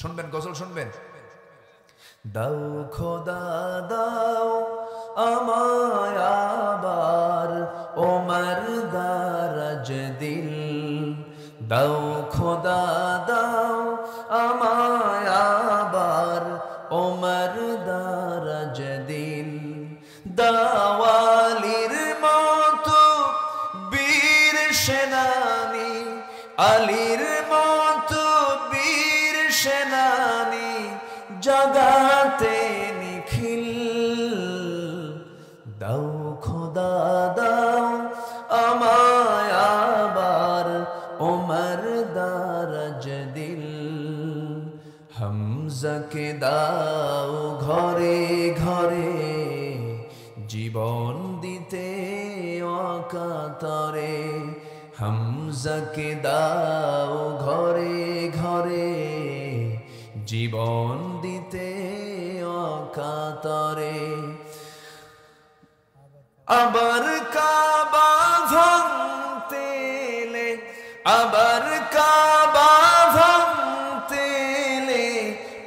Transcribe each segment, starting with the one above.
শুনবেন, গজল শুনবেন। দাও খোদা দাও আমায় আবার ওমর দারাজ দিল, দাও খোদা দাও আমায় আবার ওমর দারাজ দিল, দাওয়ালির মতো বীর সেনানী, আলীর মতো বীর সেনানী জগাতে নিখিল, দাও খোদা দাও আমায় আবার ওমর দারাজ দিল, হামজাকে দাও ঘরে ঘরে জীবন দিতে অকাতরে, হামজাকে দাও ঘরে ঘরে জীবন দিতে অকাতরে, আবার কাবা ভাঙতে এলে, আবার কাবা ভাঙতে এলে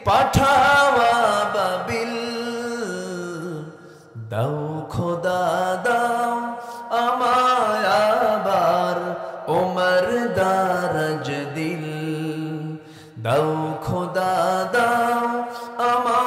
পাঠাওয়া বাবিল, দাও খোদা দাও আমায় আবার ওমর দারাজ দিল, দাও খোদা দাও আমায়